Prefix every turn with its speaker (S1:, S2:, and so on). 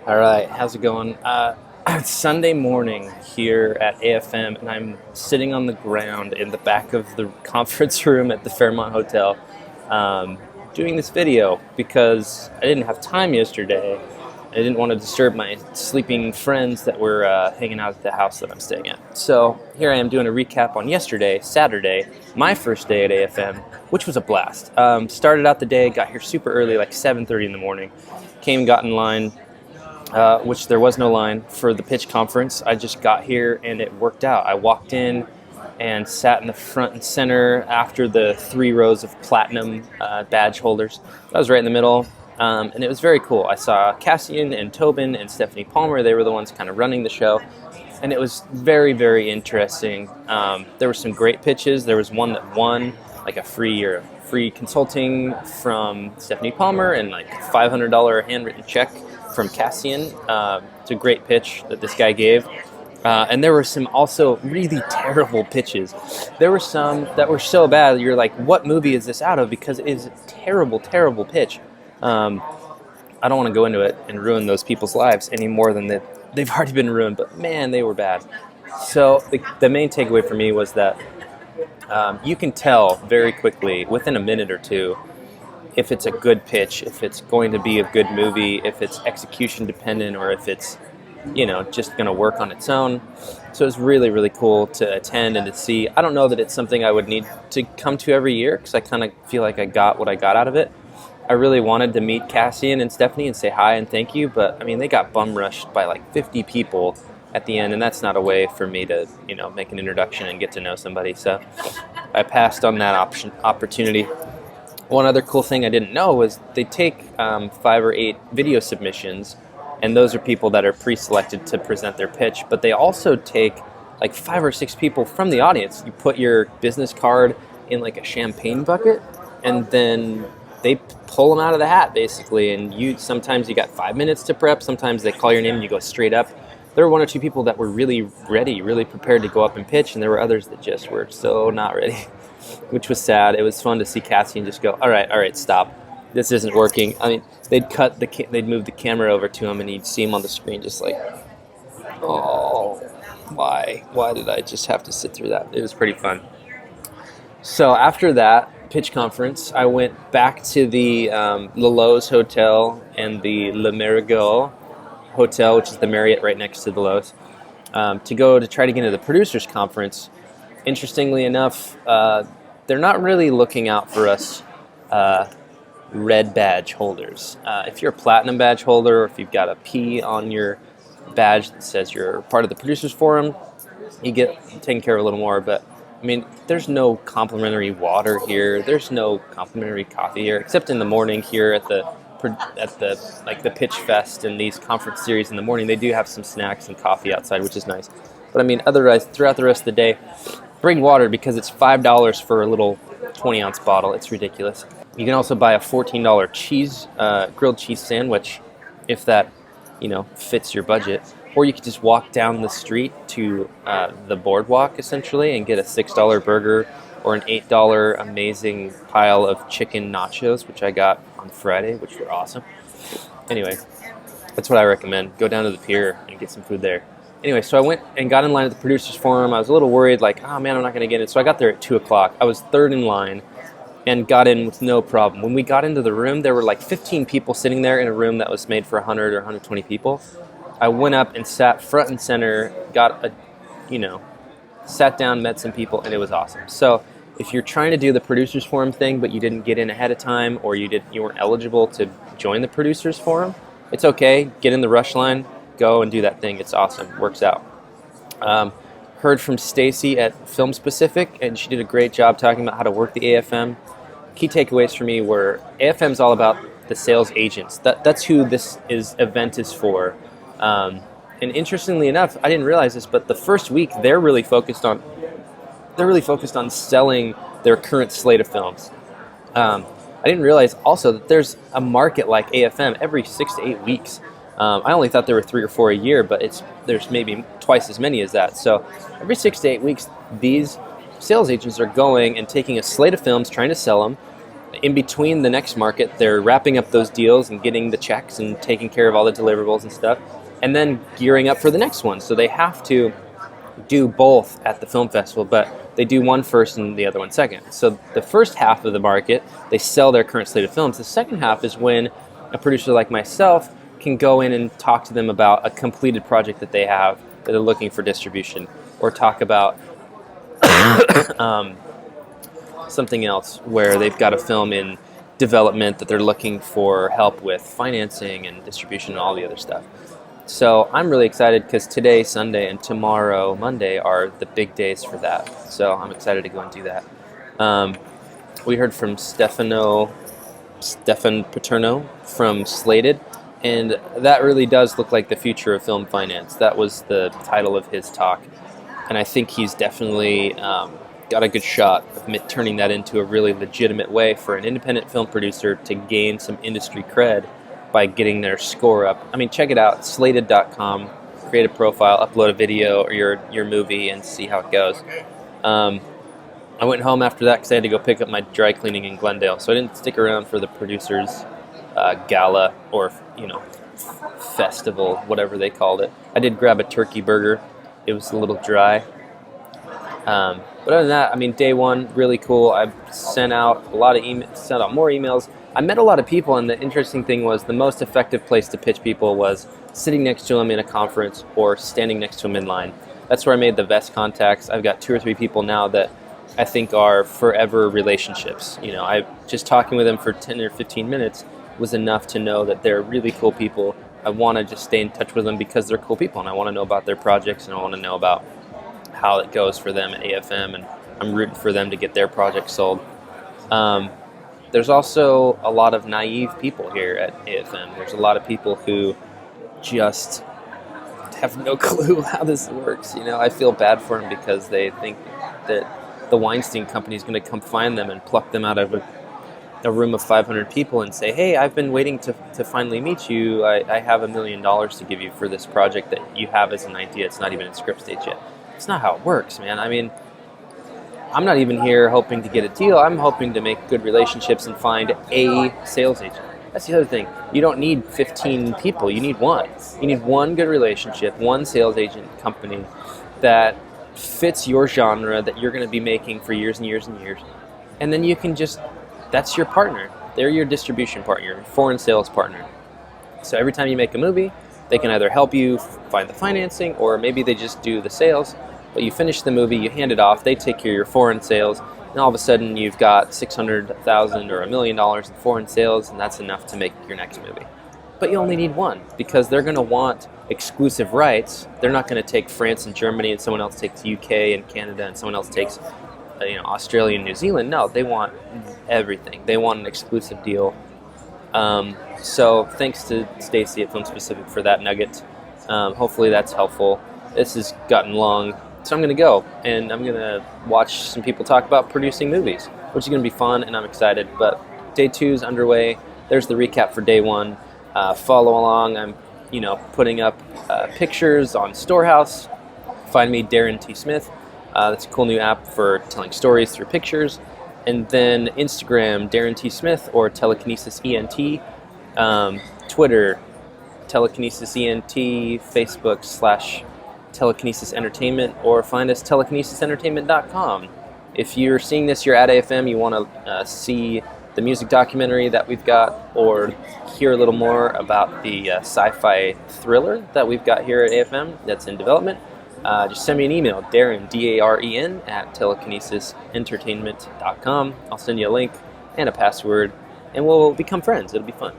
S1: All right, how's it going? It's Sunday morning here at AFM, and I'm sitting on the ground in the back of the conference room at the Fairmont Hotel, um, doing this video because I didn't have time yesterday. I didn't want to disturb my sleeping friends that were hanging out at the house that I'm staying at. So here I am doing a recap on yesterday, Saturday, my first day at AFM, which was a blast. Started out the day, got here super early, like 7:30 in the morning. Came, got in line, which there was no line for the pitch conference. I just got here and it worked out. I walked in and sat in the front and center after the 3 rows of platinum badge holders. I was right in the middle, and it was very cool. I saw Cassian and Tobin and Stephanie Palmer. They were the ones kind of running the show, and it was very, very interesting. There were some great pitches. There was one that won like a free consulting from Stephanie Palmer and like $500 handwritten check from Cassian. It's a great pitch that this guy gave. And there were some also really terrible pitches. There were some that were so bad, you're like, what movie is this out of? Because it is a terrible, terrible pitch. I don't want to go into it and ruin those people's lives any more than they've already been ruined, but man, they were bad. So the main takeaway for me was that you can tell very quickly, within a minute or two, if it's a good pitch, if it's going to be a good movie, if it's execution dependent, or if it's, just going to work on its own. So it's really, really cool to attend and to see. I don't know that it's something I would need to come to every year because I kind of feel like I got what I got out of it. I really wanted to meet Cassian and Stephanie and say hi and thank you, but I mean, they got bum rushed by like 50 people at the end, and that's not a way for me to, make an introduction and get to know somebody. So I passed on that opportunity. One other cool thing I didn't know was they take 5 or 8 video submissions, and those are people that are pre-selected to present their pitch, but they also take like 5 or 6 people from the audience. You put your business card in like a champagne bucket, and then they pull them out of the hat basically, and sometimes you got 5 minutes to prep, sometimes they call your name and you go straight up. There were 1 or 2 people that were really ready, really prepared to go up and pitch, and there were others that just were so not ready, which was sad. It was fun to see Cassie and just go, all right, stop. This isn't working. I mean, they'd move the camera over to him, and you'd see him on the screen just like, oh, why did I just have to sit through that? It was pretty fun. So after that pitch conference, I went back to the Loews Hotel and the Le Marigot Hotel, which is the Marriott right next to the Loews, to try to get into the producers conference. Interestingly enough, they're not really looking out for us red badge holders. If you're a platinum badge holder, or if you've got a P on your badge that says you're part of the producers forum, you get taken care of a little more. But I mean, there's no complimentary water here. There's no complimentary coffee here, except in the morning here at the pitch fest and these conference series in the morning. They do have some snacks and coffee outside, which is nice. But I mean, otherwise, throughout the rest of the day, bring water because it's $5 for a little 20-ounce bottle. It's ridiculous. You can also buy a $14 grilled cheese sandwich if that, fits your budget. Or you could just walk down the street to the boardwalk, essentially, and get a $6 burger or an $8 amazing pile of chicken nachos, which I got on Friday, which were awesome. Anyway, that's what I recommend. Go down to the pier and get some food there. Anyway, so I went and got in line at the producers forum. I was a little worried, like, oh man, I'm not going to get in. So I got there at 2 o'clock. I was third in line and got in with no problem. When we got into the room, there were like 15 people sitting there in a room that was made for 100 or 120 people. I went up and sat front and center, sat down, met some people, and it was awesome. So if you're trying to do the producers forum thing, but you didn't get in ahead of time, or you weren't eligible to join the producers forum, it's okay. Get in the rush line. Go and do that thing. It's awesome. Works out. Heard from Stacy at Film Specific, and she did a great job talking about how to work the AFM. Key takeaways for me were AFM's all about the sales agents. That's who this event is for. And interestingly enough, I didn't realize this, but the first week they're really focused on selling their current slate of films. I didn't realize also that there's a market like AFM every 6 to 8 weeks. I only thought there were 3 or 4 a year, but there's maybe twice as many as that. So every 6 to 8 weeks, these sales agents are going and taking a slate of films, trying to sell them, in between the next market, they're wrapping up those deals and getting the checks and taking care of all the deliverables and stuff, and then gearing up for the next one. So they have to do both at the film festival, but they do one first and the other one second. So the first half of the market, they sell their current slate of films. The second half is when a producer like myself can go in and talk to them about a completed project that they have that they're looking for distribution, or talk about something else where they've got a film in development that they're looking for help with financing and distribution and all the other stuff. So I'm really excited because today, Sunday, and tomorrow, Monday, are the big days for that. So I'm excited to go and do that. We heard from Stefan Paterno from Slated, and that really does look like the future of film finance. That was the title of his talk, and I think he's definitely got a good shot of turning that into a really legitimate way for an independent film producer to gain some industry cred by getting their score up. I mean, check it out, slated.com, create a profile, upload a video or your movie, and see how it goes. I went home after that because I had to go pick up my dry cleaning in Glendale, so I didn't stick around for the producers' gala or festival, whatever they called it. I did grab a turkey burger. It was a little dry. But other than that, I mean, day one, really cool. I've sent out a lot of sent out more emails. I met a lot of people, and the interesting thing was the most effective place to pitch people was sitting next to them in a conference or standing next to them in line. That's where I made the best contacts. I've got 2 or 3 people now that I think are forever relationships. You know, I just talking with them for 10 or 15 minutes was enough to know that they're really cool people. I want to just stay in touch with them because they're cool people, and I want to know about their projects, and I want to know about how it goes for them at AFM, and I'm rooting for them to get their project sold. There's also a lot of naive people here at AFM. There's a lot of people who just have no clue how this works. You know, I feel bad for them because they think that the Weinstein Company is going to come find them and pluck them out of a room of 500 people and say, hey, I've been waiting to finally meet you. I have $1 million to give you for this project that you have as an idea. It's not even in script stage yet. It's not how it works, man. I mean, I'm not even here hoping to get a deal. I'm hoping to make good relationships and find a sales agent. That's the other thing. You don't need 15 people. You need one. You need one good relationship, one sales agent company that fits your genre that you're going to be making for years and years and years. And then you can just, that's your partner. They're your distribution partner, your foreign sales partner. So every time you make a movie, they can either help you find the financing, or maybe they just do the sales. But you finish the movie, you hand it off, they take care of your foreign sales, and all of a sudden you've got $600,000 or $1 million in foreign sales, and that's enough to make your next movie. But you only need one, because they're going to want exclusive rights. They're not going to take France and Germany, and someone else takes UK and Canada, and someone else takes Australia and New Zealand. No, they want everything. They want an exclusive deal. So thanks to Stacy at Film Specific for that nugget. Hopefully that's helpful. This has gotten long, so I'm going to go, and I'm going to watch some people talk about producing movies, which is going to be fun, and I'm excited. But day 2 is underway. There's the recap for day 1. Follow along. I'm putting up pictures on Storehouse. Find me, Darren T. Smith. That's a cool new app for telling stories through pictures. And then Instagram, Darren T. Smith, or Telekinesis ENT. Twitter, Telekinesis ENT. Facebook /Telekinesis Entertainment, or find us telekinesisentertainment.com. If you're seeing this, you're at AFM, you want to see the music documentary that we've got, or hear a little more about the sci-fi thriller that we've got here at AFM that's in development, just send me an email, Darren, D-A-R-E-N, at telekinesisentertainment.com. I'll send you a link and a password, and we'll become friends. It'll be fun.